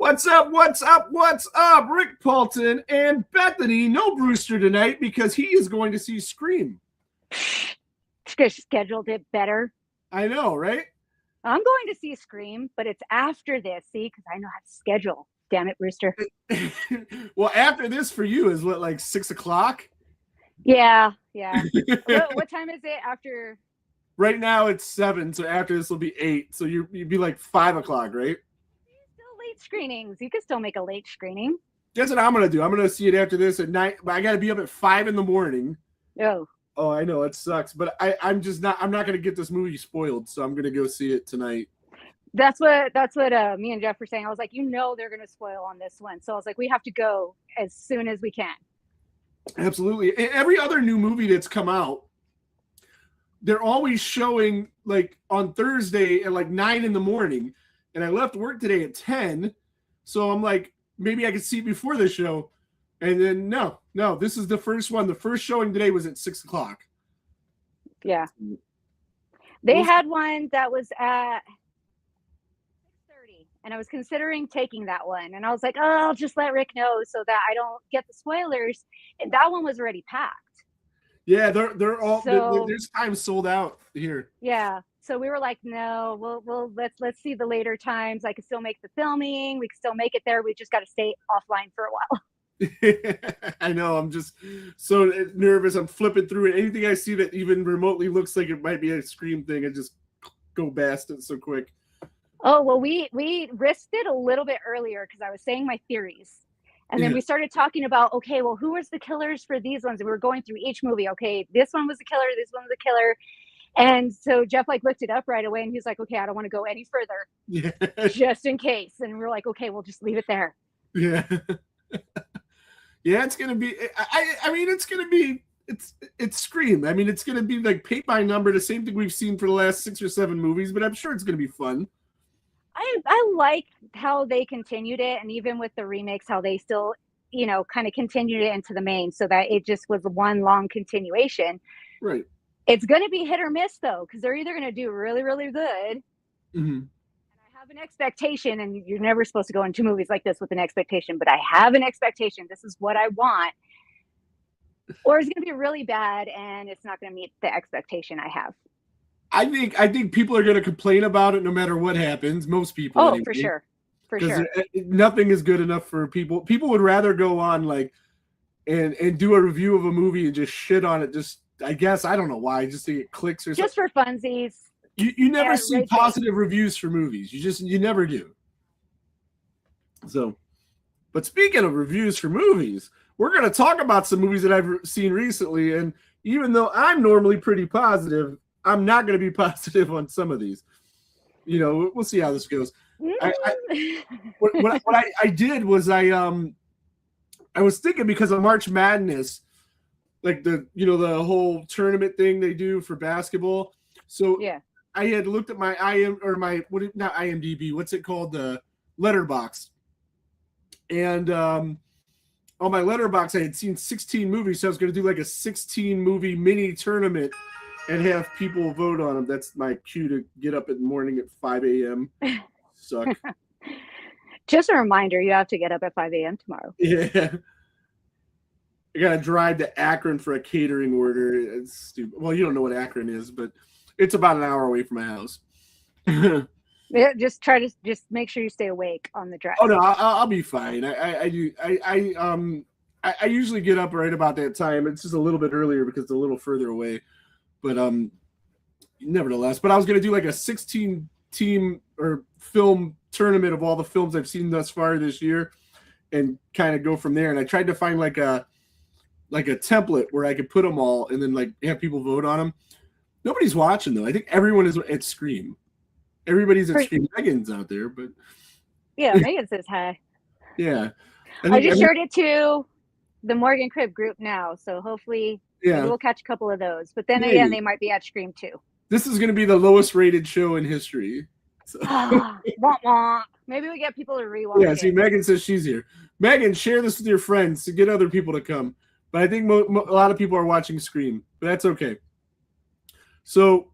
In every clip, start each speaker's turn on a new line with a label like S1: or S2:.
S1: What's up? What's up? What's up? Rick Paulton and Bethany. No Brewster tonight because he is going to see Scream.
S2: Scheduled it better.
S1: I know, right?
S2: I'm going to see Scream, but it's after this, see, because I know how to schedule. Damn it, Brewster.
S1: Well, after this for you is what, like 6 o'clock?
S2: Yeah. What time is it after?
S1: Right now it's 7, so after this will be 8. So you'd be like 5 o'clock, right?
S2: Still late screenings. You can still make a late screening.
S1: That's what I'm gonna do. I'm gonna see it after this at night, but I gotta be up at 5 in the morning.
S2: Oh,
S1: I know it sucks, but I'm not gonna get this movie spoiled, so I'm gonna go see it tonight.
S2: That's what me and Jeff were saying. I was like, they're gonna spoil on this one, so I was like, we have to go as soon as we can.
S1: Absolutely. And every other new movie that's come out, they're always showing like on Thursday at like 9 in the morning. And I left work today at 10. So I'm like, maybe I could see it before the show. And then no, this is the first one. The first showing today was at 6 o'clock.
S2: Yeah. They had one that was at 6:30, and I was considering taking that one. And I was like, I'll just let Rick know so that I don't get the spoilers. And that one was already packed.
S1: Yeah, they're all there's time sold out here.
S2: Yeah. So we were like, no, we'll let's see the later times. I can still make the filming. We can still make it there. We just got to stay offline for a while.
S1: I know. I'm just so nervous. I'm flipping through it. Anything I see that even remotely looks like it might be a Scream thing, I just go past it so quick.
S2: Oh, well, we risked it a little bit earlier because I was saying my theories. And then we started talking about, okay, well, who was the killers for these ones? And we were going through each movie. Okay, this one was the killer. This one was the killer. And so Jeff looked it up right away, and he was like, okay, I don't want to go any further, just in case. And we were like, okay, we'll just leave it there.
S1: Yeah. Yeah, it's gonna be. I mean, it's gonna be. It's Scream. I mean, it's gonna be like paint by number, the same thing we've seen for the last 6 or 7 movies. But I'm sure it's gonna be fun.
S2: I like how they continued it, and even with the remakes, how they still, kind of continued it into the main, so that it just was one long continuation.
S1: Right.
S2: It's going to be hit or miss though, because they're either going to do really, really good.
S1: Mm-hmm.
S2: And I have an expectation, and you're never supposed to go into movies like this with an expectation, but I have an expectation. This is what I want. Or it's going to be really bad, and it's not going to meet the expectation I have.
S1: I think people are going to complain about it no matter what happens. Most people.
S2: Oh,
S1: anyway.
S2: for sure.
S1: Because nothing is good enough for people. People would rather go on like and do a review of a movie and just shit on it. Just, I guess, I don't know why, just to get clicks or
S2: just
S1: something.
S2: For funsies.
S1: You never see positive reviews for movies. You never do. So, but speaking of reviews for movies, we're going to talk about some movies that I've seen recently. And even though I'm normally pretty positive, I'm not going to be positive on some of these. We'll see how this goes. What I did was I was thinking, because of March Madness, like the whole tournament thing they do for basketball. So yeah, I had looked at my not IMDb, what's it called, the Letterbox, and on my Letterbox I had seen 16 movies, so I was going to do like a 16 movie mini tournament and have people vote on them. That's my cue to get up in the morning at 5 a.m. Suck.
S2: Just a reminder, you have to get up at 5 a.m. tomorrow.
S1: Yeah. I got to drive to Akron for a catering order. It's stupid. Well, you don't know what Akron is, but it's about an hour away from my house.
S2: Yeah, just make sure you stay awake on the drive.
S1: Oh, no, I'll be fine. I usually get up right about that time. It's just a little bit earlier because it's a little further away. But nevertheless, I was going to do like a 16 team or film tournament of all the films I've seen thus far this year and kind of go from there. And I tried to find like a template where I could put them all and then like have people vote on them. Nobody's watching though. I think everyone is at Scream. Everybody's at Scream. Megan's out there, but
S2: yeah, Megan says hi.
S1: Yeah.
S2: I just shared it to the Morgan Crib group now, so hopefully we'll catch a couple of those. But then again, they might be at Scream too.
S1: This is going to be the lowest rated show in history. So.
S2: Womp womp. Maybe we get people to rewatch.
S1: Yeah, see, Megan says she's here. Megan, share this with your friends to get other people to come. But I think a lot of people are watching Scream, but that's okay. So,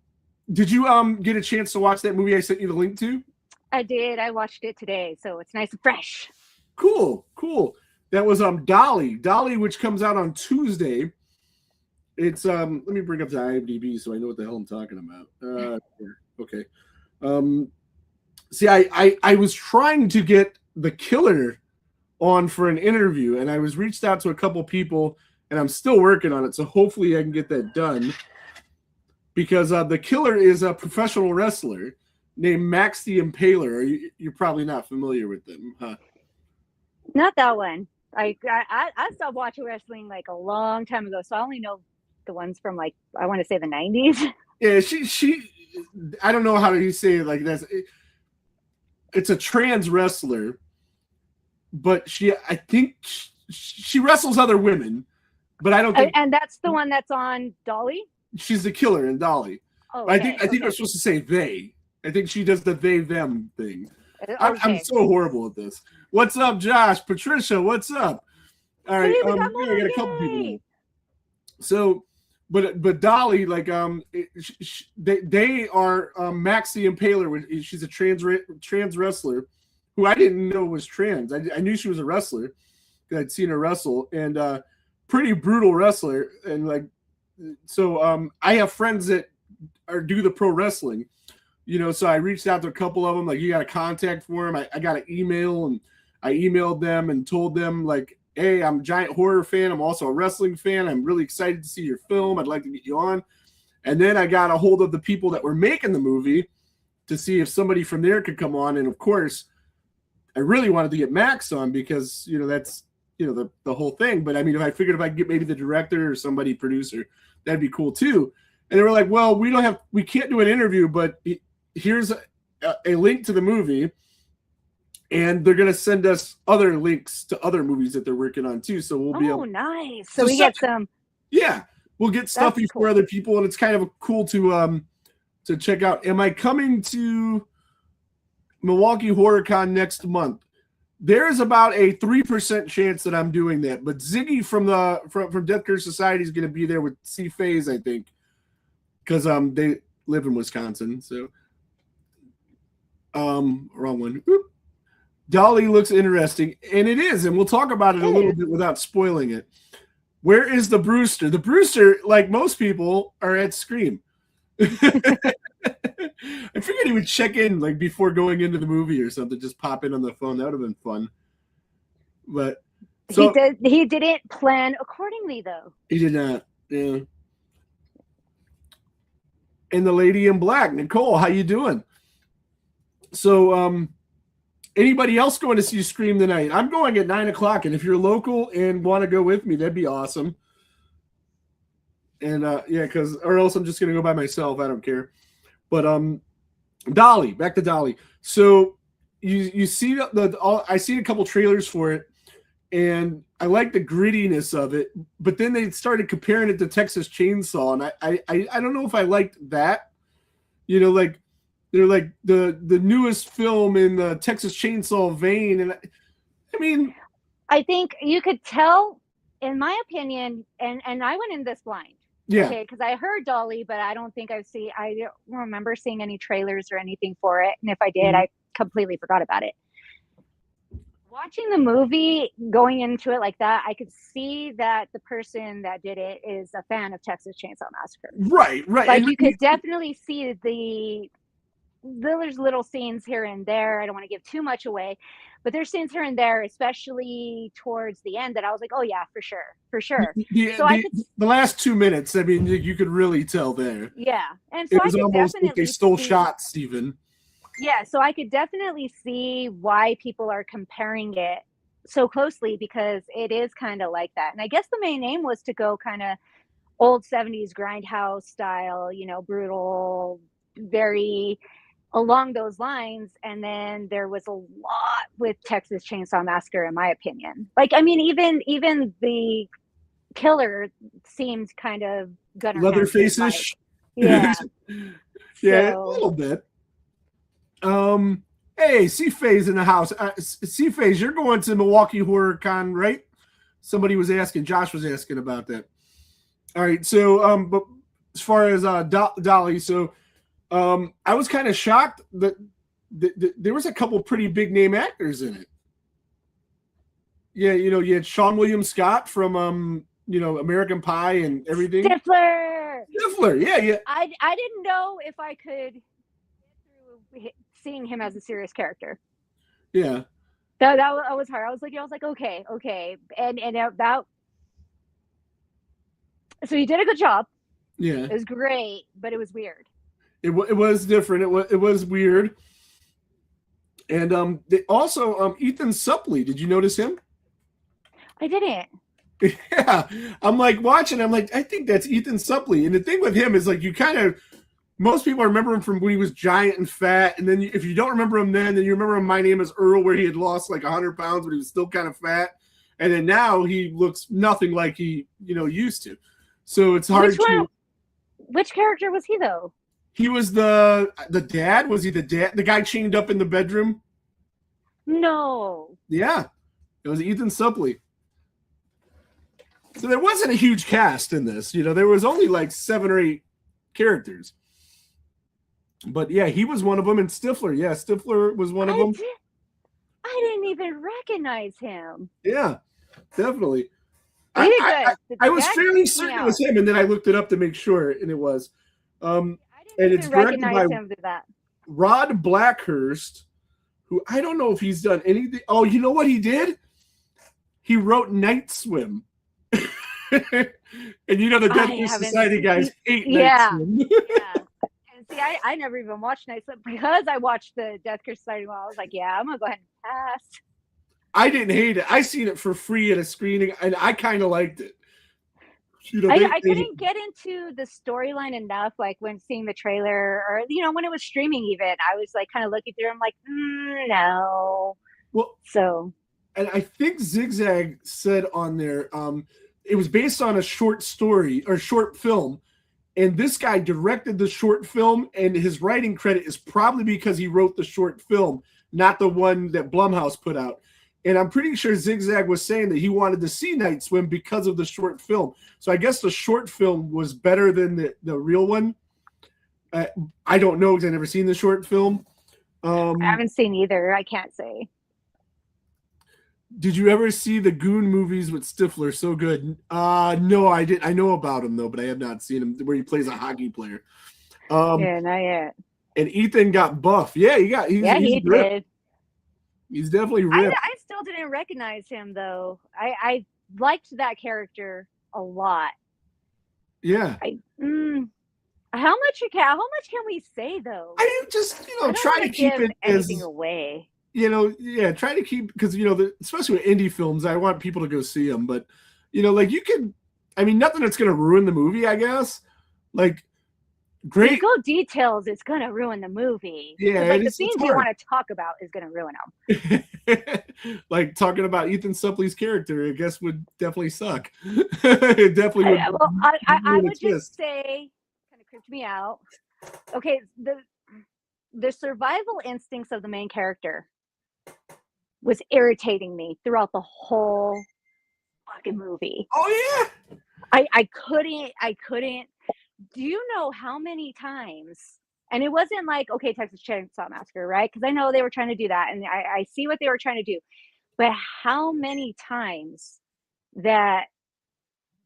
S1: did you get a chance to watch that movie I sent you the link to?
S2: I did. I watched it today, so it's nice and fresh.
S1: Cool. That was Dolly, which comes out on Tuesday. It's let me bring up the IMDb so I know what the hell I'm talking about. Okay. See, I was trying to get the killer on for an interview, and I was reached out to a couple people, and I'm still working on it. So hopefully I can get that done, because the killer is a professional wrestler named Max the Impaler. You're probably not familiar with them, huh?
S2: Not that one. I stopped watching wrestling like a long time ago, so I only know the ones from like I want to say the 90s.
S1: Yeah, she I don't know how to say it like this. It's a trans wrestler, but I think she wrestles other women, but I don't think.
S2: And that's the one that's on Dolly.
S1: She's the killer in Dolly.
S2: Oh, okay,
S1: I think we're supposed to say they. I think she does the they them thing.
S2: Okay.
S1: I'm so horrible at this. What's up, Josh? Patricia, what's up? All right,
S2: we
S1: got a couple people now. So, but Dolly, like, they are Max the Impaler. She's a trans wrestler who I didn't know was trans. I knew she was a wrestler. I'd seen her wrestle, and pretty brutal wrestler. And like, so I have friends that do the pro wrestling, so I reached out to a couple of them, like, you got a contact for them. I got an email, and I emailed them and told them, like, hey, I'm a giant horror fan. I'm also a wrestling fan. I'm really excited to see your film. I'd like to get you on. And then I got a hold of the people that were making the movie to see if somebody from there could come on. And of course, I really wanted to get Max on because, that's, the whole thing. But I mean, if I figured if I could get maybe the director or somebody producer, that'd be cool too. And they were like, well, we can't do an interview, but here's a link to the movie. And they're going to send us other links to other movies that they're working on too. So we'll be able.
S2: Oh, nice. So we get some.
S1: Yeah. We'll get stuff for other people. And it's kind of cool to check out. Am I coming to Milwaukee Horror Con next month? There's about a 3% chance that I'm doing that. But Ziggy from Death Curse Society is going to be there with C. Faze, I think. Because they live in Wisconsin. So wrong one. Oop. Dolly looks interesting, and it is, and we'll talk about it a little bit without spoiling it. Where is the Brewster? The Brewster, like most people, are at Scream. I figured he would check in like before going into the movie or something, just pop in on the phone. That would have been fun. But so,
S2: he didn't plan accordingly, though.
S1: He did not. Yeah. And the lady in black, Nicole, how you doing? So, anybody else going to see Scream tonight? I'm going at 9:00, and if you're local and want to go with me, that'd be awesome. And or else I'm just gonna go by myself. I don't care. But Dolly, back to Dolly. So you see I see a couple trailers for it, and I like the grittiness of it. But then they started comparing it to Texas Chainsaw, and I don't know if I liked that. Like. They're like the newest film in the Texas Chainsaw vein. And I mean,
S2: I think you could tell, in my opinion, and I went in this blind.
S1: Yeah.
S2: Okay, because I heard Dolly, but I don't remember seeing any trailers or anything for it. And if I did, I completely forgot about it. Watching the movie, going into it like that, I could see that the person that did it is a fan of Texas Chainsaw Massacre.
S1: Right.
S2: Like, you could definitely see there's little scenes here and there. I don't want to give too much away, but there's scenes here and there, especially towards the end, that I was like, oh yeah, for sure.
S1: The last 2 minutes, I mean, you could really tell there.
S2: Yeah. And so
S1: it was almost like they stole shots, even.
S2: Yeah. So I could definitely see why people are comparing it so closely, because it is kind of like that. And I guess the main aim was to go kind of old 70s grindhouse style, brutal, very along those lines. And then there was a lot with Texas Chainsaw Massacre, in my opinion. Like, I mean, even the killer seemed kind of
S1: Leatherface-ish.
S2: Yeah.
S1: Yeah, a little bit. Hey, C-Phase in the house. C-Phase, you're going to Milwaukee Horror Con, right? Somebody was asking. Josh was asking about that. All right, so but as far as Dolly, so I was kind of shocked that there was a couple pretty big name actors in it. Yeah, you had Sean William Scott from American Pie and everything.
S2: Stifler,
S1: yeah.
S2: I didn't know if I could get through seeing him as a serious character.
S1: Yeah.
S2: That was hard. I was like, okay, and that. So he did a good job.
S1: Yeah,
S2: it was great, but it was weird.
S1: It was different. It was weird. And also Ethan Suplee. Did you notice him?
S2: I didn't.
S1: Yeah, I'm like watching. I'm like, I think that's Ethan Suplee. And the thing with him is like most people remember him from when he was giant and fat, and then if you don't remember him then you remember him. My Name Is Earl, where he had lost like 100 pounds, but he was still kind of fat. And then now he looks nothing like he used to. So it's hard to.
S2: Which character was he though?
S1: He was the dad. Was he the dad? The guy chained up in the bedroom?
S2: No.
S1: Yeah, it was Ethan Suplee. So there wasn't a huge cast in this. There was only like 7 or 8 characters. But yeah, he was one of them. And Stifler, Stifler was one of them.
S2: I didn't even recognize him.
S1: Yeah, definitely.
S2: I
S1: was fairly certain it was him, and then I looked it up to make sure, and it was.
S2: And it's directed by
S1: Rod Blackhurst, who I don't know if he's done anything. Oh, you know what he did? He wrote Night Swim. And the Death Society guys hate Night Swim.
S2: Yeah. And see, I never even watched Night Swim because I watched the Death Society one. I was like, yeah, I'm going to go ahead and pass.
S1: I didn't hate it. I seen it for free at a screening, and I kind of liked it.
S2: I couldn't get into the storyline enough, like when seeing the trailer or, when it was streaming even. I was like kind of looking through. I'm like, no.
S1: Well,
S2: so.
S1: And I think Zigzag said on there, it was based on a short story or short film. And this guy directed the short film, and his writing credit is probably because he wrote the short film, not the one that Blumhouse put out. And I'm pretty sure Zigzag was saying that he wanted to see Night Swim because of the short film. So I guess the short film was better than the real one. I don't know because I've never seen the short film.
S2: I haven't seen either. I can't say.
S1: Did you ever see the Goon movies with Stifler? So good. No, I didn't. I know about him though, but I have not seen him where he plays a hockey player.
S2: Yeah, not yet.
S1: And Ethan got buff. Yeah, he
S2: did.
S1: He's definitely ripped.
S2: I still didn't recognize him though. I liked that character a lot.
S1: Yeah.
S2: How much can we say though?
S1: I just try to keep it
S2: anything away.
S1: Try to keep, because especially with indie films, I want people to go see them. But like you can, nothing that's gonna ruin the movie, I guess. Like great
S2: go details, it's gonna ruin the movie.
S1: Yeah,
S2: like the scenes you want to talk about is gonna ruin them.
S1: Like talking about Ethan Supplee's character, I guess would definitely suck. It definitely would.
S2: Well, I would just say, kind of creeped me out. Okay, the survival instincts of the main character was irritating me throughout the whole fucking movie.
S1: Oh yeah.
S2: I couldn't. Do you know how many times? And it wasn't like, okay, Texas Chainsaw Massacre, right? Because I know they were trying to do that, and I see what they were trying to do. But how many times that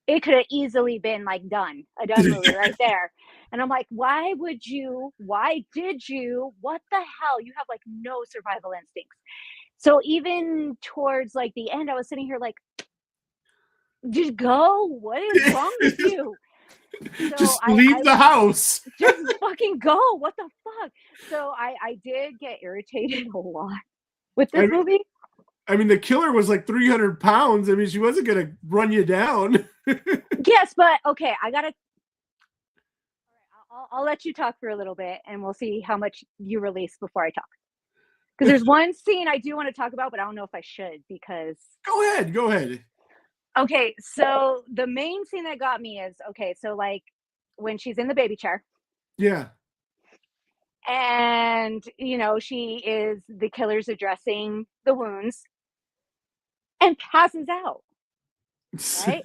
S2: it could have easily been like a done movie right there. And I'm like, why did you, what the hell? You have like no survival instincts. So even towards like the end, I was sitting here like, just go. What is wrong with you? So
S1: just leave the house.
S2: Just fucking go. What the fuck? So I did get irritated a lot with this movie.
S1: The killer was like 300 pounds. She wasn't going to run you down.
S2: Yes, but okay, I'll let you talk for a little bit and we'll see how much you release before I talk. Because there's one scene I do want to talk about, but I don't know if I should because...
S1: Go ahead.
S2: Okay, so the main scene that got me is, so like when she's in the baby chair.
S1: Yeah.
S2: And, the killer's addressing the wounds and passes out. Right?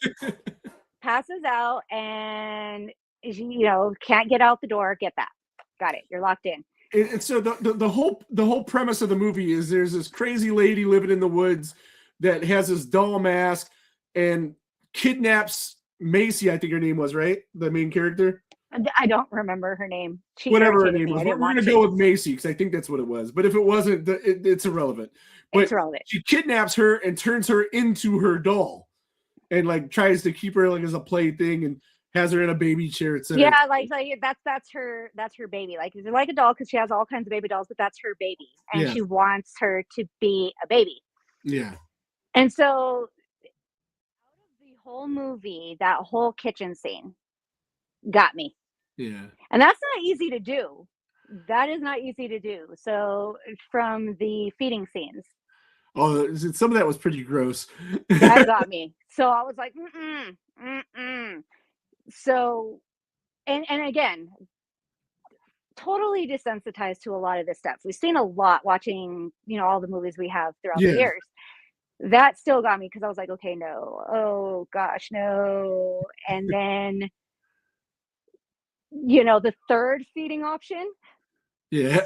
S2: Passes out and, can't get out the door. Get that. Got it. You're locked in.
S1: And so the whole premise of the movie is there's this crazy lady living in the woods that has this doll mask and kidnaps Macy, I think her name was, right? The main character.
S2: I don't remember her name. She
S1: Whatever her
S2: irritated
S1: name
S2: me.
S1: was.
S2: I
S1: We're
S2: didn't
S1: going
S2: want
S1: to go with Macy because I think that's what it was. But if it wasn't, it's irrelevant. But
S2: It's relevant.
S1: she kidnaps her and turns her into her doll, and like tries to keep her like as a plaything and has her in a baby chair, etc.
S2: Yeah, like that's her baby. Like it's like a doll because she has all kinds of baby dolls, but that's her baby, and
S1: Yeah.
S2: she wants her to be a baby.
S1: Yeah.
S2: And so, out of the whole movie, that whole kitchen scene got me.
S1: Yeah.
S2: And that's not easy to do. That is not easy to do. So, from the feeding scenes,
S1: Oh, some of that was pretty gross.
S2: that got me. So I was like, So, and again, totally desensitized to a lot of this stuff. We've seen a lot watching, all the movies we have throughout the years. That still got me because I was like, okay, no. Oh gosh, no. And then, the third feeding option.
S1: Yeah.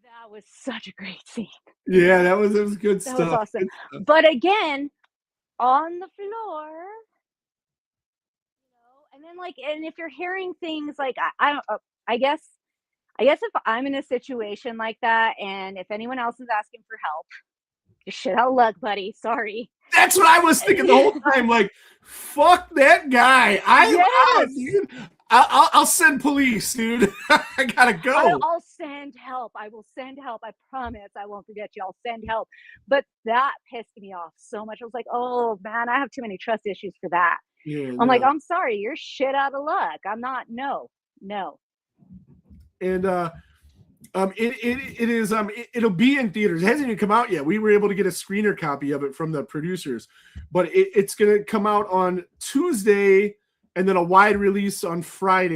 S2: That was such a great scene.
S1: Yeah, that was good stuff.
S2: That was awesome. But again, on the floor, and then and if you're hearing things like I don't, I guess if I'm in a situation like that, and if anyone else is asking for help, you shit out of luck, buddy. Sorry.
S1: That's what I was thinking the whole time. Like, fuck that guy. I'll send police, dude. I gotta go.
S2: I'll send help. I will send help. I promise. I won't forget you. I'll send help. But that pissed me off so much. I was like, oh man, I have too many trust issues for that.
S1: Yeah,
S2: I'm like, I'm sorry, you're shit out of luck. I'm not. No.
S1: And it'll be in theaters. It hasn't even come out yet. We were able to get a screener copy of it from the producers, but it's gonna come out on Tuesday and then a wide release on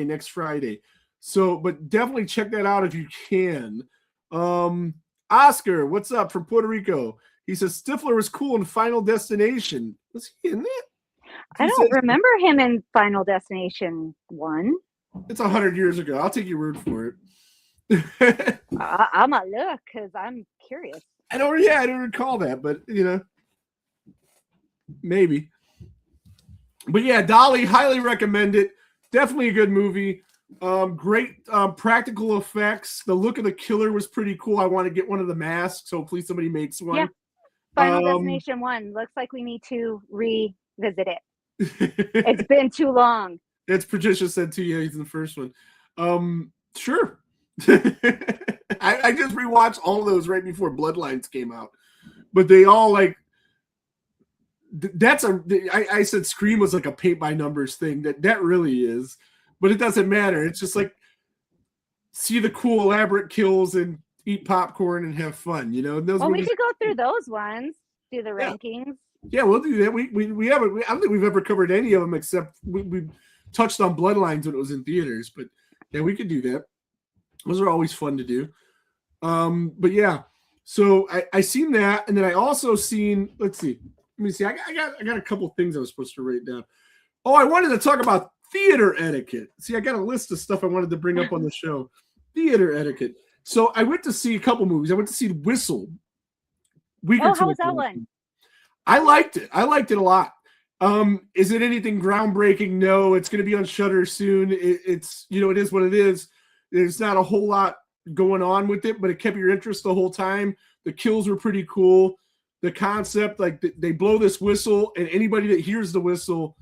S1: next Friday. So, but definitely check that out if you can. Oscar, what's up from Puerto Rico? He says Stifler was cool in Final Destination. Was he in it?
S2: I don't remember him in Final Destination 1.
S1: It's 100 years ago. I'll take your word for it.
S2: I'm gonna look because I'm curious.
S1: I don't recall that, but maybe. But yeah, Dolly, highly recommend it. Definitely a good movie. Great practical effects. The look of the killer was pretty cool. I want to get one of the masks. Hopefully somebody makes one. Yeah.
S2: Final Destination 1. Looks like we need to revisit it. It's been too long.
S1: It's Patricia said too. Yeah, he's in the first one. Sure. I just rewatched all of those right before Bloodlines came out, but they all I said Scream was like a paint by numbers thing. That really is, but it doesn't matter. It's just like see the cool elaborate kills and eat popcorn and have fun. Those
S2: we could go through those ones. Do the rankings.
S1: Yeah, we'll do that. We haven't. I don't think we've ever covered any of them except we touched on Bloodlines when it was in theaters. But yeah, we could do that. Those are always fun to do. But yeah, so I seen that, and then I also seen. Let's see. Let me see. I got a couple things I was supposed to write down. Oh, I wanted to talk about theater etiquette. See, I got a list of stuff I wanted to bring up on the show. Theater etiquette. So I went to see a couple movies. I went to see Whistle.
S2: How was that one?
S1: I liked it. I liked it a lot. Is it anything groundbreaking? No. It's going to be on Shudder soon. It's it is what it is. There's not a whole lot going on with it, but it kept your interest the whole time. The kills were pretty cool. The concept, like they blow this whistle, and anybody that hears the whistle,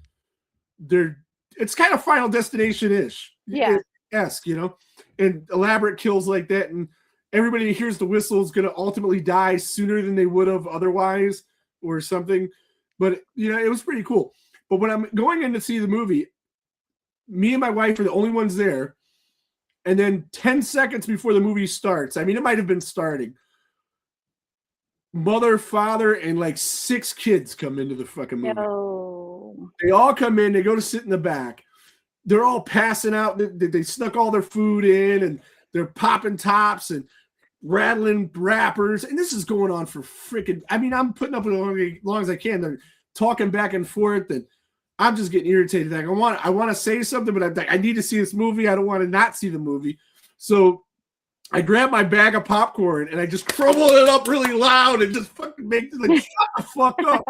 S1: it's kind of Final Destination-ish.
S2: Yeah.
S1: Esque, and elaborate kills like that. And everybody that hears the whistle is going to ultimately die sooner than they would have otherwise or something. But, it was pretty cool. But when I'm going in to see the movie, me and my wife are the only ones there. And then 10 seconds before the movie starts, I mean, it might have been starting. Mother, father, and like 6 kids come into the fucking movie.
S2: No.
S1: They all come in. They go to sit in the back. They're all passing out. They snuck all their food in, and they're popping tops and rattling wrappers. And this is going on for freaking – I mean, I'm putting up with it as long as I can. They're talking back and forth. And I'm just getting irritated. Like I want to say something, but I'm like, I need to see this movie. I don't want to not see the movie. So I grabbed my bag of popcorn and I just crumbled it up really loud and just fucking make it like, shut the fuck up.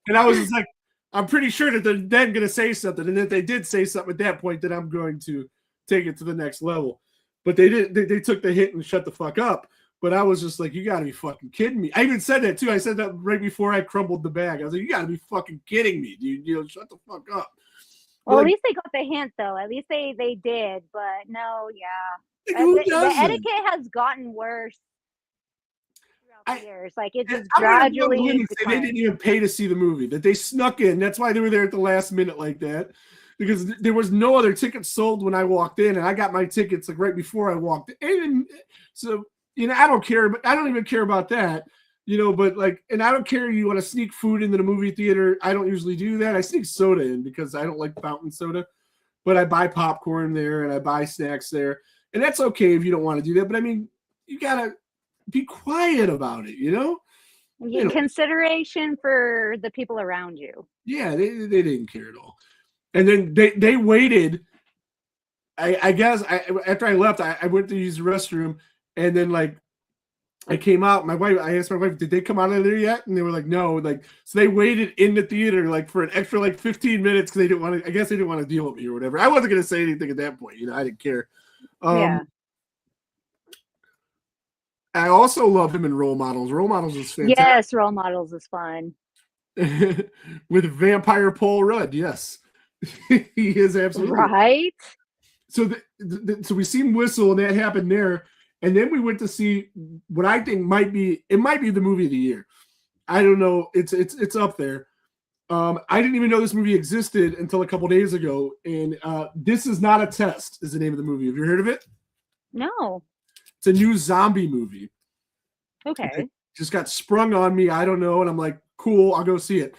S1: And I was just like, I'm pretty sure that they're then going to say something. And if they did say something at that point, then I'm going to take it to the next level. But they did. They took the hit and shut the fuck up. But I was just like, you got to be fucking kidding me. I even said that too. I said that right before I crumbled the bag. I was like, you got to be fucking kidding me, dude. You know, shut the fuck up.
S2: Well,
S1: like,
S2: at least they got the hint, though. At least they did. But no, yeah.
S1: Like, who
S2: the etiquette has gotten worse throughout the years. Like it just gradually.
S1: They didn't even pay to see the movie. That they snuck in. That's why they were there at the last minute like that. Because there was no other tickets sold when I walked in, and I got my tickets like right before I walked in. And so, you know, I don't care, but I don't even care about that, you know. But like, and I don't care. You want to sneak food into the movie theater? I don't usually do that. I sneak soda in because I don't like fountain soda, but I buy popcorn there and I buy snacks there, and that's okay if you don't want to do that. But I mean, you gotta be quiet about it, you know.
S2: Consideration for the people around you.
S1: Yeah, they didn't care at all. And then they waited. I guess after I left, I went to use the restroom, and then like I came out. I asked my wife, did they come out of there yet? And they were like, no. Like, so they waited in the theater like for an extra like 15 minutes because they didn't want to. I guess they didn't want to deal with me or whatever. I wasn't gonna say anything at that point. You know, I didn't care.
S2: Yeah.
S1: I also love him in Role Models. Role Models is fantastic.
S2: Yes, Role Models is fun.
S1: With vampire Paul Rudd, yes. He is absolutely
S2: right.
S1: So so we seen Whistle, and that happened there, and then we went to see what I think might be the movie of the year. I don't know. It's up there. I didn't even know this movie existed until a couple days ago, and This Is Not a Test is the name of the movie. Have you heard of it?
S2: No.
S1: It's a new zombie movie.
S2: Okay.
S1: It just got sprung on me. I don't know, and I'm like, cool, I'll go see it.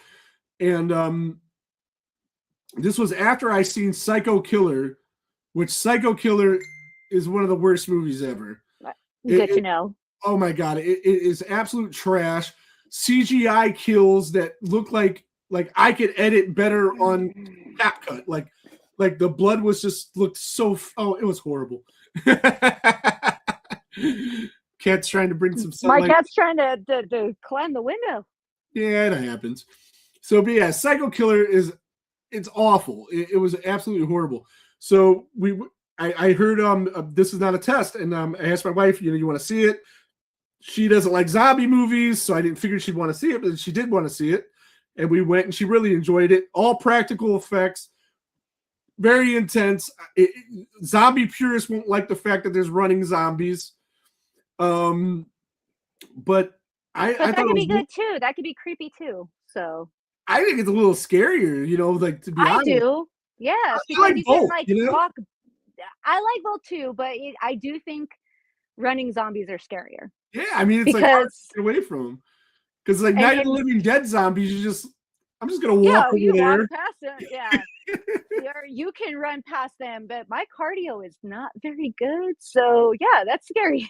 S1: And this was after I seen Psycho Killer, which Psycho Killer is one of the worst movies ever.
S2: Good to know.
S1: Oh my God. It is absolute trash. CGI kills that look like I could edit better on CapCut. Like the blood was just looked so, it was horrible. Cat's trying to bring some sunlight.
S2: My cat's trying to climb the window.
S1: Yeah, that happens. So, but yeah, Psycho Killer it's awful. It was absolutely horrible. So I heard This Is Not a Test, and I asked my wife, you want to see it? She doesn't like zombie movies, so I didn't figure she'd want to see it, but she did want to see it, and we went, and she really enjoyed it. All practical effects, very intense. Zombie purists won't like the fact that there's running zombies, but I
S2: that could be good too. That could be creepy too. So
S1: I think it's a little scarier, like to be honest.
S2: I do. Yes,
S1: because like you both, can
S2: walk. I like both too, but I do think running zombies are scarier.
S1: Yeah, I mean, it's hard to get away from them. Because like Night of the Living Dead zombies, I'm just gonna walk over there.
S2: Walk past them, yeah. You can run past them, but my cardio is not very good. So yeah, that's scary.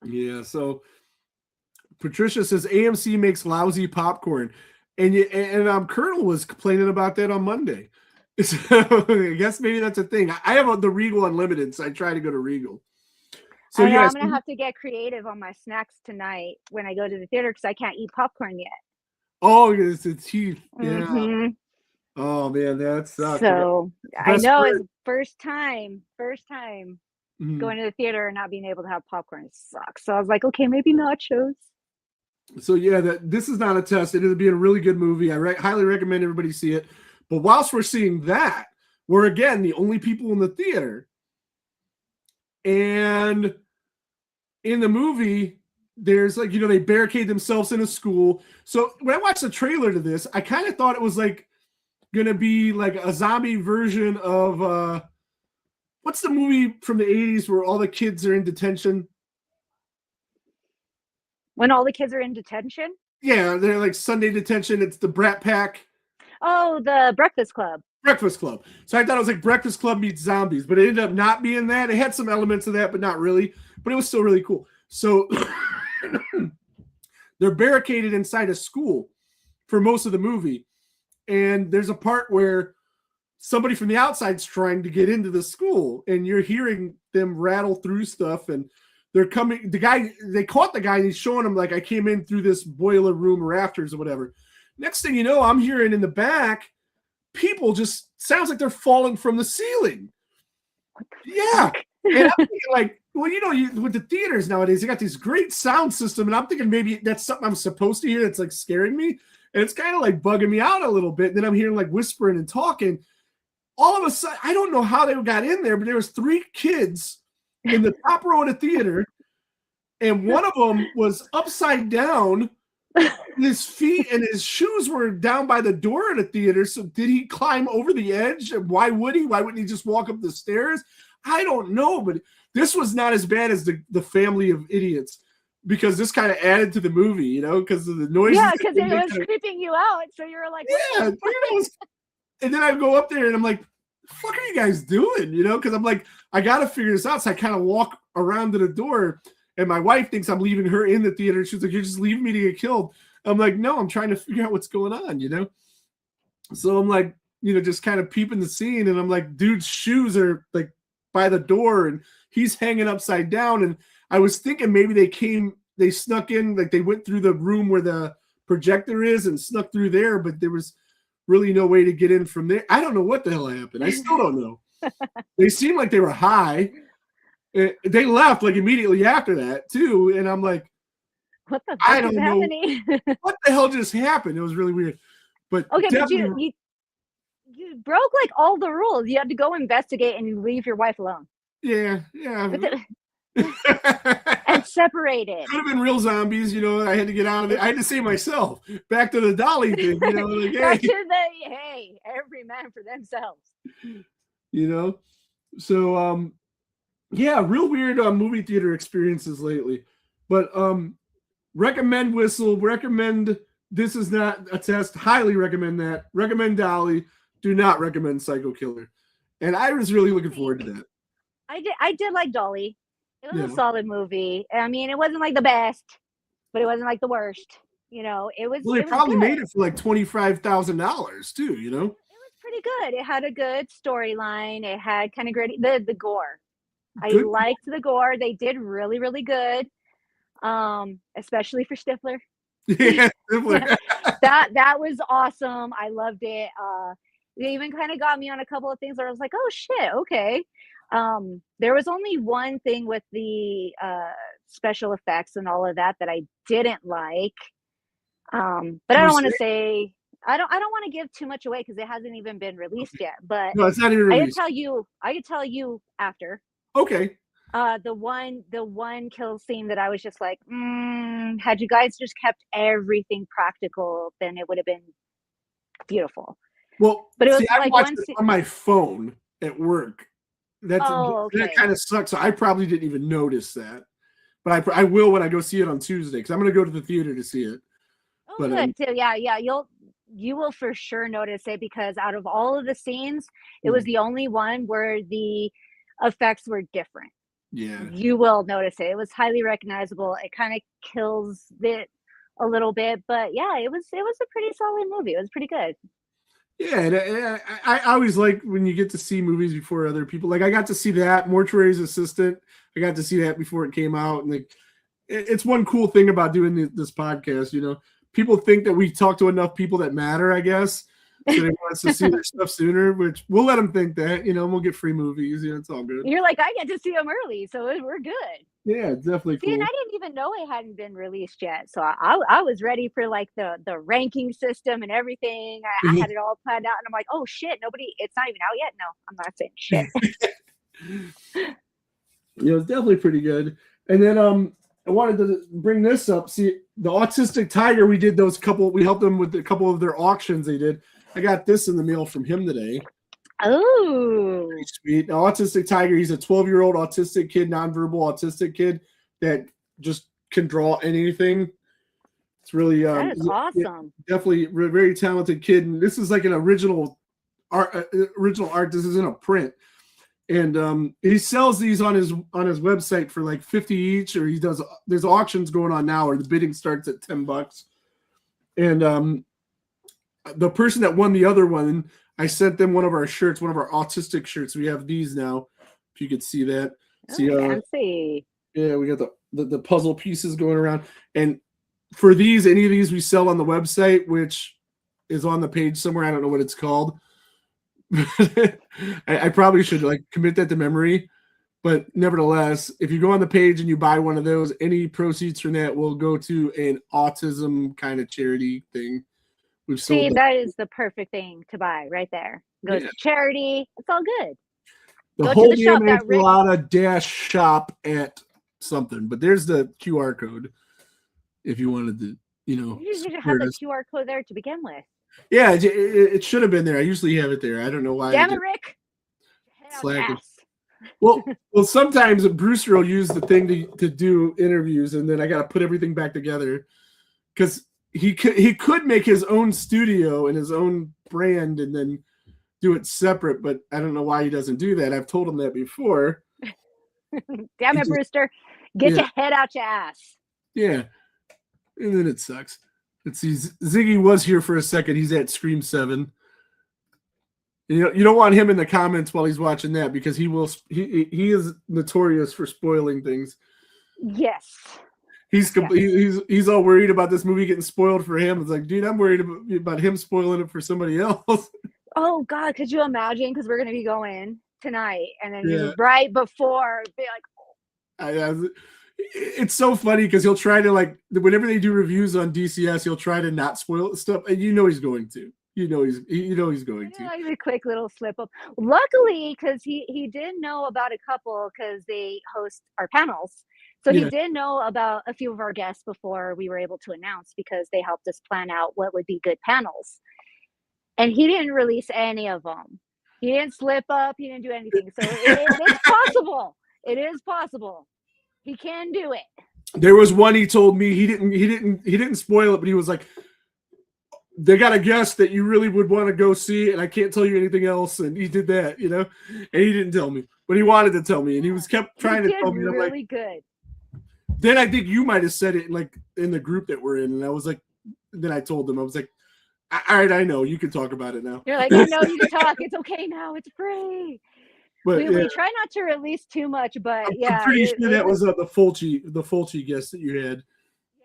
S1: Yeah, so Patricia says AMC makes lousy popcorn, and Colonel was complaining about that on Monday. So I guess maybe that's a thing. I have the Regal Unlimited, so I try to go to Regal. So
S2: I'm gonna have to get creative on my snacks tonight when I go to the theater because I can't eat popcorn yet.
S1: Oh, it's teeth. Yeah.
S2: Mm-hmm.
S1: Oh man, that sucks.
S2: So I know it's first time going to the theater and not being able to have popcorn sucks. So I was like, okay, maybe nachos.
S1: So yeah, This Is Not a Test. It is being a really good movie. I highly recommend everybody see it. But whilst we're seeing that, we're again the only people in the theater. And in the movie, there's they barricade themselves in a school. So when I watched the trailer to this, I kind of thought it was gonna be like a zombie version of what's the movie from the 80s where all the kids are in detention?
S2: When all the kids are in detention?
S1: Yeah, they're like Sunday detention. It's the Brat Pack.
S2: Oh, the Breakfast Club.
S1: Breakfast Club. So I thought it was like Breakfast Club meets zombies, but it ended up not being that. It had some elements of that, but not really. But it was still really cool. So they're barricaded inside a school for most of the movie. and there's a part where somebody from the outside's trying to get into the school, and you're hearing them rattle through stuff, and they're coming. They caught the guy, and he's showing them like, I came in through this boiler room rafters or whatever. Next thing you know, I'm hearing in the back, people just sounds like they're falling from the ceiling. Yeah. And I'm thinking like, well, with the theaters nowadays, they got this great sound system, and I'm thinking maybe that's something I'm supposed to hear that's like scaring me. And it's kind of like bugging me out a little bit. And then I'm hearing like whispering and talking. All of a sudden, I don't know how they got in there, but there was 3 kids in the top row of the theater, and one of them was upside down. His feet and his shoes were down by the door of the theater. So did he climb over the edge? Why would he? Why wouldn't he just walk up the stairs? I don't know, but this was not as bad as the family of idiots, because this kind of added to the movie, because of the noise.
S2: Yeah, because it was creeping you out. So you were like,
S1: yeah. And then I go up there and I'm like, the fuck are you guys doing? Because I'm like, I got to figure this out. So I kind of walk around to the door, and my wife thinks I'm leaving her in the theater. She's like, you're just leaving me to get killed. I'm like, no, I'm trying to figure out what's going on, So I'm like, just kind of peeping the scene, and I'm like, dude's shoes are like by the door, and he's hanging upside down. And I was thinking maybe they snuck in, like they went through the room where the projector is and snuck through there, but there was really no way to get in from there. I don't know what the hell happened. I still don't know. They seemed like they were high. They left like immediately after that too, and I'm like,
S2: what the fuck is happening?
S1: What the hell just happened? It was really weird. But
S2: okay, but you broke like all the rules. You had to go investigate, and you leave your wife alone.
S1: Yeah.
S2: And separated.
S1: Could have been real zombies, I had to get out of it. I had to save myself. Back to the Dolly thing, like,
S2: hey, every man for themselves.
S1: So yeah, real weird movie theater experiences lately. But recommend Whistle, recommend This Is Not a Test, highly recommend that. Recommend Dolly, do not recommend Psycho Killer. And I was really looking forward to that.
S2: I did like Dolly. It was a solid movie. I mean, it wasn't like the best, but it wasn't like the worst. It was.
S1: Well, they probably made it for like $25,000 too. It was
S2: pretty good. It had a good storyline. It had kind of gritty. The gore. I liked the gore. They did really, really good. Especially for Stifler.
S1: Yeah, Stifler.
S2: that was awesome. I loved it. They even kind of got me on a couple of things where I was like, oh shit, okay. There was only one thing with the special effects and all of that I didn't like. But I don't want to say, I don't want to give too much away because it hasn't even been released yet. But
S1: no, it's not even released.
S2: I could tell you after.
S1: Okay.
S2: The one kill scene that I was just like, had you guys just kept everything practical, then it would have been beautiful.
S1: Well,
S2: but it was
S1: I watched it on my phone at work. That kind of sucks. So I probably didn't even notice that, but I will when I go see it on Tuesday, because I'm going to go to the theater to see it.
S2: Oh, but, good too. Yeah. You will for sure notice it, because out of all of the scenes, it was the only one where the effects were different.
S1: Yeah,
S2: you will notice it. It was highly recognizable. It kind of kills it a little bit, but yeah, it was a pretty solid movie. It was pretty good.
S1: Yeah, and I always like when you get to see movies before other people. Like I got to see that Mortuary's Assistant. I got to see that before it came out, and like it's one cool thing about doing this podcast. People think that we talk to enough people that matter, I guess. So they want us to see their stuff sooner, which we'll let them think that. We'll get free movies. It's all good.
S2: You're like, I get to see them early, so we're good.
S1: Yeah, definitely cool.
S2: And I didn't even know it hadn't been released yet, so I was ready for like the ranking system and everything. I had it all planned out, and I'm like, oh shit, it's not even out yet. No, I'm not saying shit.
S1: It's definitely pretty good. And then I wanted to bring this up. See, the Autistic Tiger, we helped them with a couple of their auctions they did. I got this in the mail from him today.
S2: Oh,
S1: pretty sweet. Now, Autistic Tiger, he's a 12-year-old autistic kid, nonverbal autistic kid that just can draw anything. It's really
S2: that is awesome.
S1: Definitely very talented kid. And this is like an original art. This isn't a print. And he sells these on his website for like $50 each, or there's auctions going on now, or the bidding starts at $10. And the person that won the other one, I sent them one of our shirts, one of our autistic shirts. We have these now. If you could see that. See,
S2: fancy.
S1: Yeah, we got the puzzle pieces going around. And for these, any of these we sell on the website, which is on the page somewhere. I don't know what it's called. I probably should like commit that to memory. But nevertheless, if you go on the page and you buy one of those, any proceeds from that will go to an autism kind of charity thing.
S2: See, that is the perfect thing to buy right there. Goes to charity. It's all good.
S1: The whole name is Pilata dash shop at something, but there's the QR code if you wanted to,
S2: You should have the QR code there to begin with.
S1: Yeah, it should have been there. I usually have it there. I don't know why.
S2: Damn it, Rick.
S1: Slacking. Well, sometimes Brewster will use the thing to do interviews, and then I got to put everything back together because he could make his own studio and his own brand and then do it separate, but I don't know why he doesn't do that. I've told him that before.
S2: Damn it, Brewster. Get your head out your ass.
S1: Yeah. And then it sucks. Let's see. Ziggy was here for a second. He's at Scream 7. You don't want him in the comments while he's watching that because he is notorious for spoiling things.
S2: Yes.
S1: He's all worried about this movie getting spoiled for him. It's like, dude, I'm worried about him spoiling it for somebody else.
S2: Oh God, could you imagine? Because we're gonna be going tonight, and then right before, be like,
S1: it's so funny because he'll try to like whenever they do reviews on DCS, he'll try to not spoil stuff, and he's going to. He's going to.
S2: Like a quick little slip up. Luckily, because he did know about a couple because they host our panels. So he did know about a few of our guests before we were able to announce because they helped us plan out what would be good panels. And he didn't release any of them. He didn't slip up. He didn't do anything. So it's possible. It is possible. He can do it.
S1: There was one he told me he didn't spoil it, but he was like, they got a guest that you really would want to go see, and I can't tell you anything else. And he did that, and he didn't tell me, but he wanted to tell me, and he was kept trying to tell me.
S2: Really good.
S1: Then I think you might have said it in the group that we're in, and I was like, then I told them, I was like, all right, I know you can talk about it now.
S2: You're like, I know you can talk. It's okay now. It's free. But we try not to release too much, but
S1: I'm pretty sure that was the Fulci guest that you had.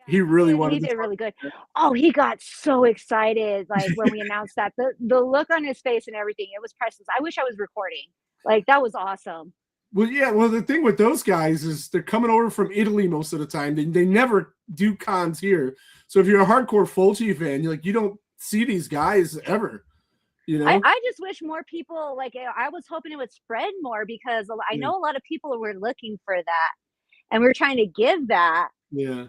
S1: He really wanted.
S2: He did really good. Oh, he got so excited! Like when we announced that, the look on his face and everything, it was priceless. I wish I was recording. Like that was awesome.
S1: Well, yeah. Well, the thing with those guys is they're coming over from Italy most of the time. They never do cons here. So if you're a hardcore Fulci fan, you don't see these guys ever.
S2: I just wish more people I was hoping it would spread more because I know a lot of people were looking for that, and we were trying to give that.
S1: Yeah.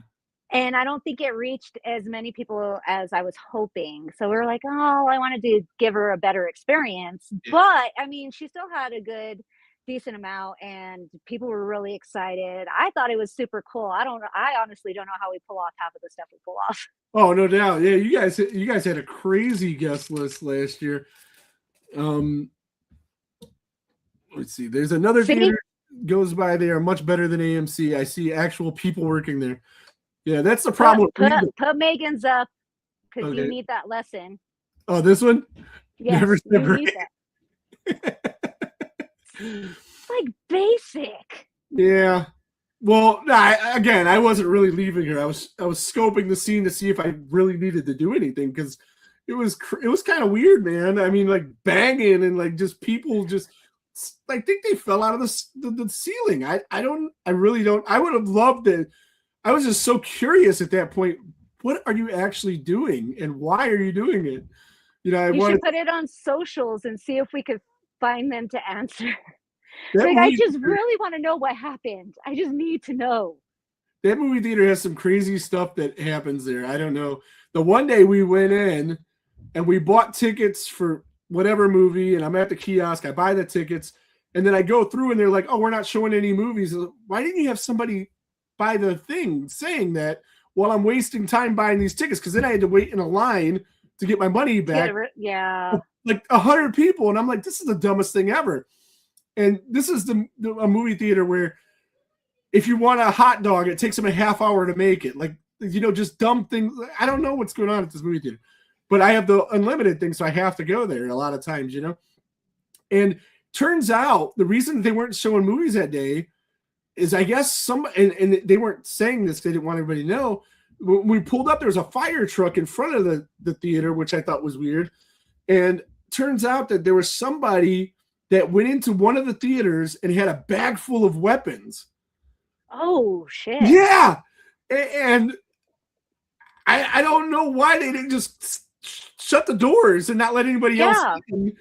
S2: And I don't think it reached as many people as I was hoping. So we were like, oh, I wanted to give her a better experience. Yeah. But I mean, she still had a decent amount, and people were really excited. I thought it was super cool. I honestly don't know how we pull off half of the stuff we pull off.
S1: Oh, no doubt. Yeah, you guys had a crazy guest list last year. Let's see. There's another theater goes by there, much better than AMC. I see actual people working there. Yeah, that's the problem.
S2: Put Megan's up because you need that lesson.
S1: Oh, this one?
S2: Yes, you need that. It's like basic.
S1: Yeah. Well, I wasn't really leaving her. I was scoping the scene to see if I really needed to do anything because it was kind of weird, man. I mean, like banging and just people just. I think they fell out of the ceiling. I really don't. I would have loved it. I was just so curious at that point. What are you actually doing, and why are you doing it?
S2: You should put it on socials and see if we could find them to answer. I just really want to know what happened. I just need to know.
S1: That movie theater has some crazy stuff that happens there. I don't know. The one day we went in and we bought tickets for whatever movie, and I'm at the kiosk. I buy the tickets, and then I go through, and they're like, "Oh, we're not showing any movies." Why didn't you have somebody buy the thing saying that while I'm wasting time buying these tickets? Because then I had to wait in a line to get my money back.
S2: Yeah,
S1: like 100 people, and I'm like, this is the dumbest thing ever. And this is a movie theater where if you want a hot dog, it takes them a half hour to make it. Just dumb things. I don't know what's going on at this movie theater. but I have the unlimited thing, so I have to go there a lot of times, you know. And turns out the reason they weren't showing movies that day is, I guess, and they weren't saying this, they didn't want everybody to know. When we pulled up, there was a fire truck in front of the theater, which I thought was weird. And turns out that there was somebody that went into one of the theaters and had a bag full of weapons.
S2: Oh, shit.
S1: Yeah. And I don't know why they didn't just shut the doors and not let anybody else in.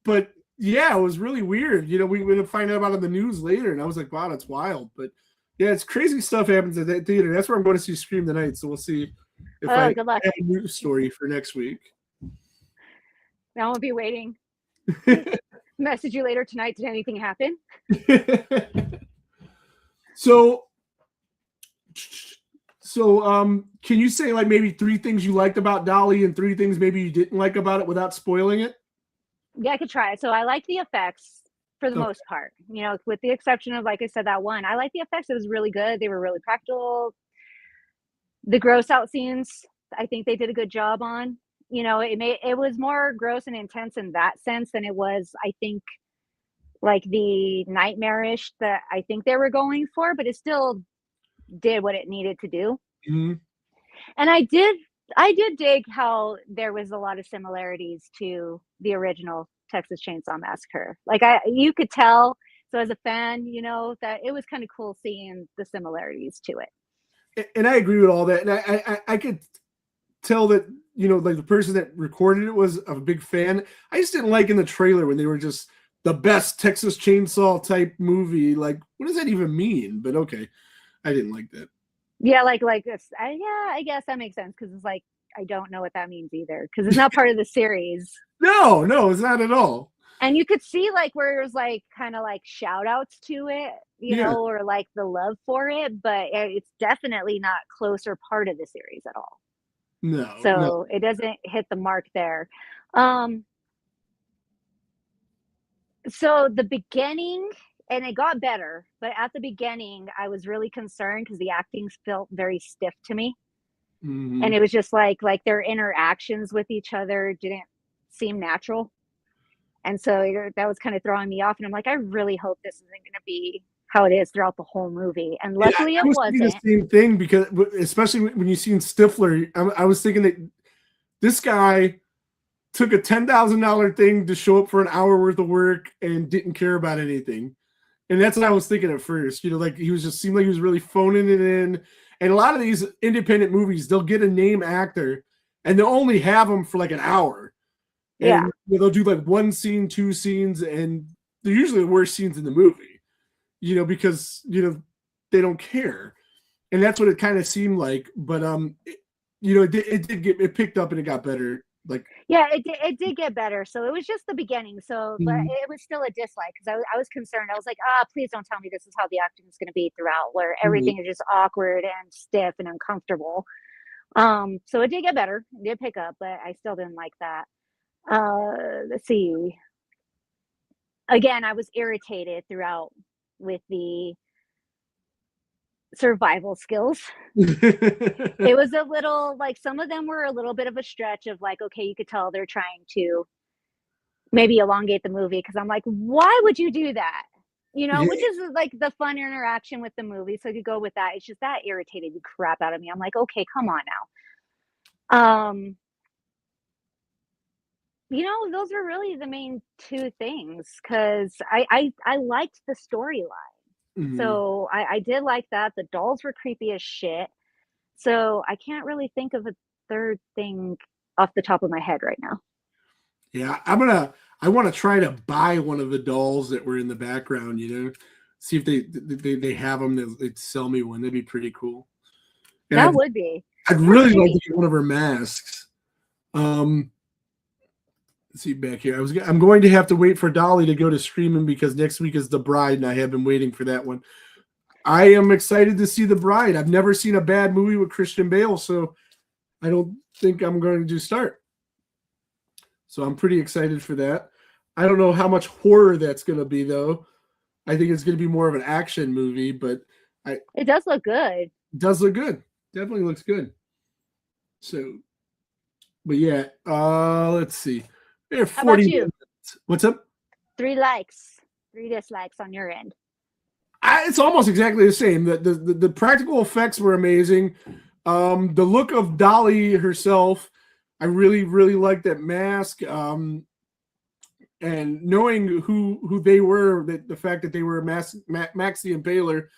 S1: But yeah, it was really weird. You know, we would find out about it in the news later, and I was like, wow, that's wild. But yeah, it's crazy stuff happens at that theater. That's where I'm going to see Scream tonight. So we'll see if I
S2: good luck.
S1: have a news story for next week.
S2: Now I'll be waiting. Message you later tonight. Did anything happen?
S1: So, can you say like maybe 3 things you liked about Dolly and 3 things maybe you didn't like about it without spoiling it?
S2: Yeah, I could try. So I like the effects for the most part, you know, with the exception of, like I said, that one. I like the effects. It was really good. They were really practical. The gross out scenes, I think they did a good job on. You know, it was more gross and intense in that sense than it was, I think, like the nightmarish that I think they were going for, but it still did what it needed to do.
S1: Mm-hmm.
S2: And I did dig how there was a lot of similarities to the original Texas Chainsaw Massacre. Like you could tell. So as a fan, you know, that it was kind of cool seeing the similarities to it.
S1: And I agree with all that. And I could tell that, you know, like the person that recorded it was a big fan. I just didn't like in the trailer when they were just the best Texas Chainsaw type movie. Like, what does that even mean? But okay, I didn't like that.
S2: Yeah, like this. I guess that makes sense, because it's like, I don't know what that means either, because it's not part of the series.
S1: No, it's not at all.
S2: And you could see like where it was like kind of like shout outs to it, you know, or like the love for it, but it's definitely not close or part of the series at all.
S1: No.
S2: So it doesn't hit the mark there. So the beginning, and it got better, but at the beginning I was really concerned because the acting felt very stiff to me.
S1: Mm-hmm.
S2: And it was just like their interactions with each other didn't seem natural. And so that was kind of throwing me off. And I'm like, I really hope this isn't going to be how it is throughout the whole movie. And luckily it wasn't.
S1: The same thing, because especially when you seen Stifler, I was thinking that this guy took a $10,000 thing to show up for an hour worth of work and didn't care about anything. And that's what I was thinking at first. You know, like he seemed like he was really phoning it in. And a lot of these independent movies, they'll get a name actor and they'll only have them for like an hour. And they'll do like 1 scene, 2 scenes, and they're usually the worst scenes in the movie, you know, because, you know, they don't care. And that's what it kind of seemed like. But, you know, it picked up and it got better. Like,
S2: yeah, it did get better. So it was just the beginning. So, but it was still a dislike, because I was concerned. I was like, please don't tell me this is how the acting is going to be throughout, where everything is just awkward and stiff and uncomfortable. So it did get better. It did pick up, but I still didn't like that. Let's see. Again, I was irritated throughout with the survival skills. It was a little like, some of them were a little bit of a stretch of like, okay, you could tell they're trying to maybe elongate the movie, because I'm like, why would you do that? You know, which is like the fun interaction with the movie. So you go with that. It's just that irritated the crap out of me. I'm like, okay, come on now. You know, those were really the main 2 things, because I liked the storyline.
S1: mm-hmm.
S2: So I did like that. The dolls were creepy as shit. So I can't really think of a third thing off the top of my head right now.
S1: Yeah, I want to try to buy one of the dolls that were in the background, you know, see if they have them. They'd sell me one. That'd be pretty cool. And
S2: that would be.
S1: I'd really like to get one of her masks. Let's see back here. I'm going to have to wait for Dolly to go to streaming, because next week is The Bride, and I have been waiting for that one. I am excited to see The Bride. I've never seen a bad movie with Christian Bale, so I don't think I'm going to start. So I'm pretty excited for that. I don't know how much horror that's going to be, though. I think it's going to be more of an action movie, but
S2: it does look good.
S1: It does look good. Definitely looks good. So But yeah, let's see. We have
S2: How about
S1: 40
S2: you?
S1: minutes. What's up?
S2: 3 likes, 3 dislikes on your end.
S1: It's almost exactly the same. The practical effects were amazing. The look of Dolly herself, I really, really liked that mask. And knowing who they were, that the fact that they were Maxie and Baylor,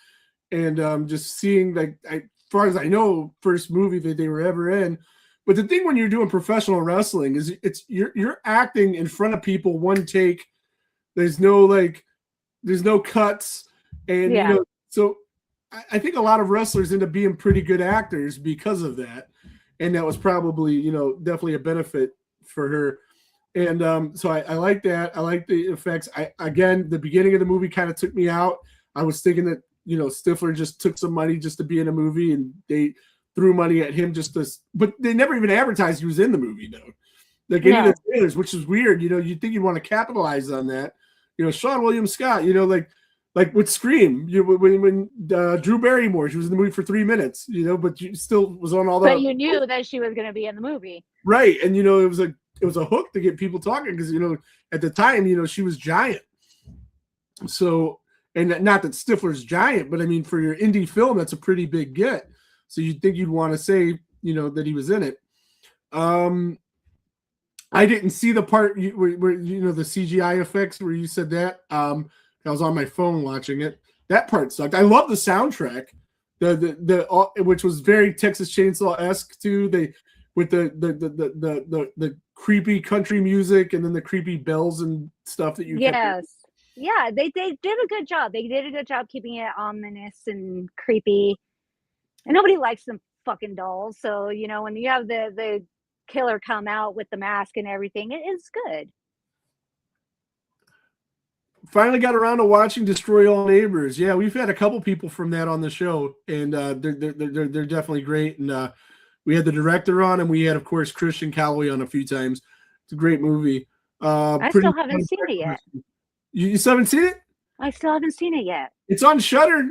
S1: and just seeing, like, as far as I know, first movie that they were ever in. But the thing when you're doing professional wrestling is you're acting in front of people, one take. There's no cuts, and
S2: Yeah.
S1: so I think a lot of wrestlers end up being pretty good actors because of that, and that was probably definitely a benefit for her. And so I like that. I like the effects. Again, the beginning of the movie kind of took me out. I was thinking that Stifler just took some money just to be in a movie, and they threw money at him but they never even advertised he was in the movie, though. Like any of the trailers, which is weird. You'd think you'd want to capitalize on that. Sean William Scott. Like with Scream, when Drew Barrymore, she was in the movie for 3 minutes. But she still was on all the.
S2: But you knew that she was going to be in the movie,
S1: right? And it was a hook to get people talking because at the time she was giant. So, and not that Stifler's giant, but I mean for your indie film, that's a pretty big get. So you'd think you'd want to say that he was in it. I didn't see the part where the CGI effects where you said that. I was on my phone watching it. That part sucked. I love the soundtrack, which was very Texas Chainsaw-esque too. With the creepy country music and then the creepy bells and stuff that you.
S2: Yes. Yeah, they did a good job. They did a good job keeping it ominous and creepy. And nobody likes them fucking dolls. So, when you have the killer come out with the mask and everything, it is good.
S1: Finally got around to watching Destroy All Neighbors. Yeah, we've had a couple people from that on the show, and they're definitely great. And we had the director on, and we had, of course, Christian Calloway on a few times. It's a great movie.
S2: I still haven't seen it yet.
S1: You still haven't seen it?
S2: I still haven't seen it yet.
S1: It's on Shudder.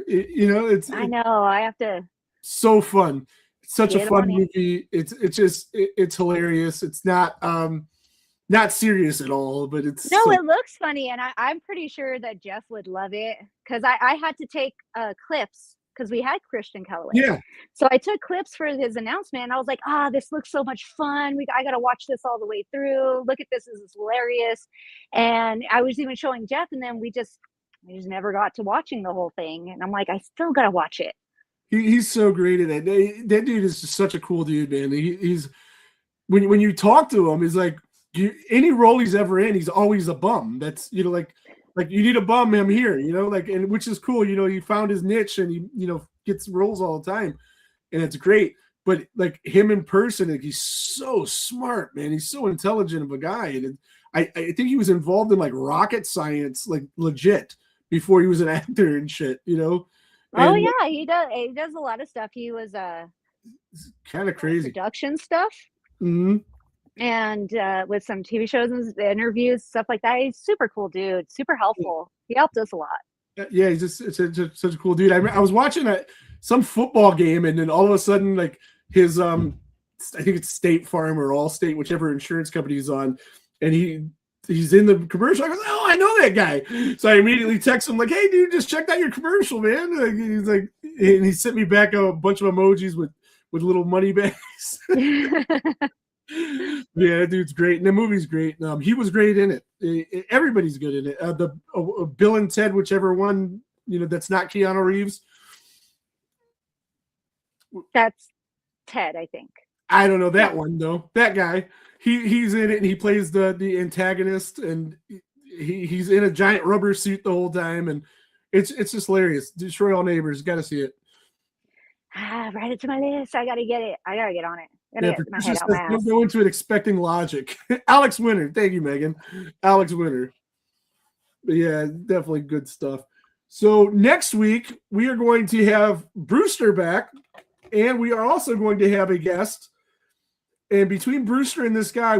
S2: I know. I have to.
S1: So fun. It's such a fun movie. It's hilarious. It's not serious at all, but it's
S2: it looks funny, and I'm pretty sure that Jeff would love it because I had to take clips because we had Christian Calloway.
S1: Yeah.
S2: So I took clips for his announcement, and I was like, this looks so much fun. I got to watch this all the way through. Look at this. This is hilarious. And I was even showing Jeff, and then we just never got to watching the whole thing. And I'm like, I still got to watch it.
S1: He's so great at it. That dude is just such a cool dude, man. He's when you talk to him, he's like any role he's ever in, he's always a bum. That's like you need a bum, I'm here, and which is cool. He found his niche and he gets roles all the time, and it's great. But like him in person, like, he's so smart, man. He's so intelligent of a guy, and I think he was involved in like rocket science, like legit, before he was an actor and shit,
S2: Oh yeah, he does. He does a lot of stuff. He was
S1: kind of crazy
S2: production stuff,
S1: mm-hmm.
S2: and with some TV shows and interviews, stuff like that. He's super cool dude, super helpful. He helped us a lot.
S1: Yeah, he's just such a cool dude. I was watching some football game, and then all of a sudden, like his I think it's State Farm or Allstate, whichever insurance company he's on, and he's in the commercial. I go, oh, I know that guy. So I immediately text him like, hey, dude, just checked out your commercial, man. He's like, and he sent me back a bunch of emojis with little money bags. Yeah, that dude's great. And the movie's great. He was great in it. Everybody's good in it. The Bill and Ted, whichever one, that's not Keanu Reeves.
S2: That's Ted, I think.
S1: I don't know that one though. That guy, he's in it and he plays the antagonist, and he's in a giant rubber suit the whole time, and it's just hilarious. Destroy All Neighbors, got to see it.
S2: Write it to my list. I gotta get it. I gotta get on it.
S1: Don't go into it expecting logic. Alex Winter, thank you, Megan. Alex Winter. But yeah, definitely good stuff. So next week we are going to have Brewster back, and we are also going to have a guest. And between Brewster and this guy,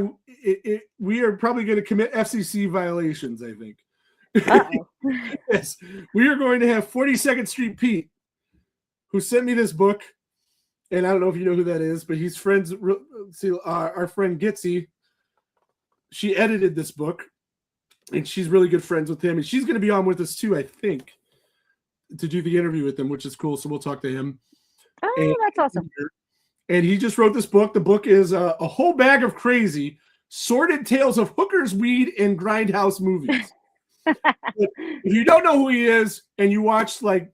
S1: we are probably going to commit FCC violations, I think. Yes, we are going to have 42nd Street Pete, who sent me this book, and I don't know if you know who that is, but he's friends. See, our friend Gitsy, she edited this book, and she's really good friends with him, and she's going to be on with us too, I think, to do the interview with him, which is cool. So we'll talk to him.
S2: Oh, that's awesome.
S1: And he just wrote this book. The book is a whole bag of crazy, sordid tales of hookers, weed, and grindhouse movies. If you don't know who he is, and you watch like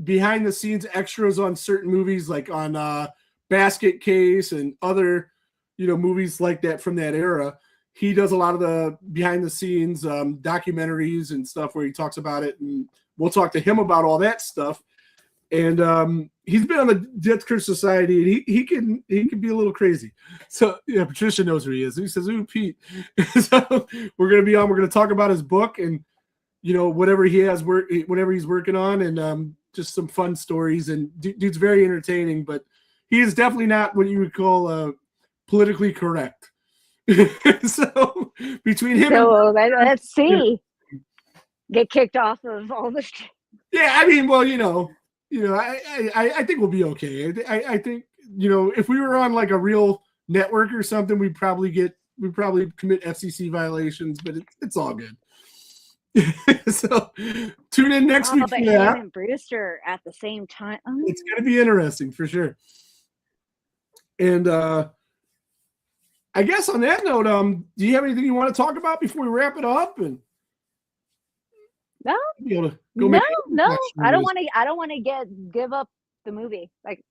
S1: behind the scenes extras on certain movies, like on Basket Case and other, movies like that from that era, he does a lot of the behind the scenes documentaries and stuff where he talks about it, and we'll talk to him about all that stuff. And he's been on the Death Curse Society, and he can be a little crazy. So yeah, Patricia knows who he is. He says, "Ooh, Pete." So we're gonna be on. We're gonna talk about his book and whatever he has whatever he's working on, and just some fun stories. And dude's very entertaining, but he is definitely not what you would call politically correct. So between him,
S2: let's see, get kicked off of all this.
S1: Yeah, I mean, well, I think we'll be okay. I think if we were on like a real network or something, we'd probably commit FCC violations, but it's all good. So tune in next week for that.
S2: Him and Brewster at the same time. Oh.
S1: It's going to be interesting for sure. And I guess on that note, do you have anything you want to talk about before we wrap it up? And
S2: no, no. I don't want to give up the movie. Like,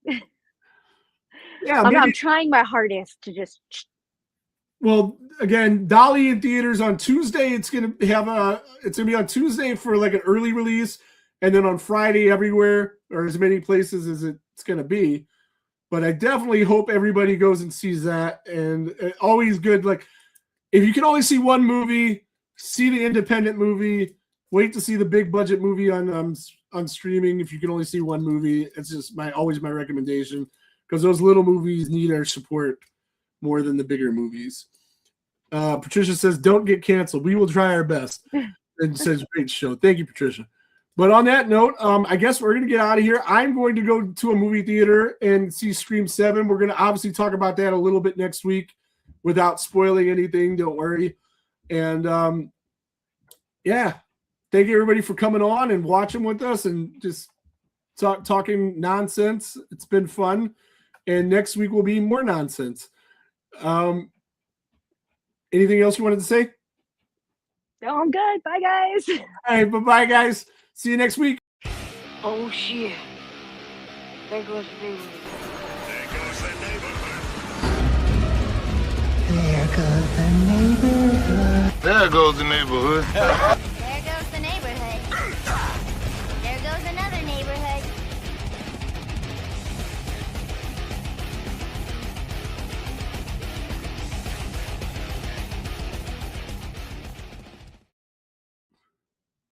S1: yeah,
S2: I'm trying my hardest to just.
S1: Well, again, Dolly in theaters on Tuesday. It's gonna be on Tuesday for like an early release, and then on Friday everywhere, or as many places as it's gonna be. But I definitely hope everybody goes and sees that. And always good. Like, if you can only see one movie, see the independent movie. Wait to see the big budget movie on streaming. If you can only see one movie, it's just always my recommendation, because those little movies need our support more than the bigger movies. Patricia says, "Don't get canceled. We will try our best." And says, "Great show." Thank you, Patricia. But on that note, I guess we're going to get out of here. I'm going to go to a movie theater and see Scream 7. We're going to obviously talk about that a little bit next week without spoiling anything. Don't worry. And yeah, thank you everybody for coming on and watching with us and just talking nonsense. It's been fun. And next week will be more nonsense. Anything else you wanted to say?
S2: No, I'm good. Bye, guys.
S1: All right, bye-bye, guys. See you next week.
S3: Oh, shit. There goes the neighborhood. There goes the neighborhood. There goes the neighborhood.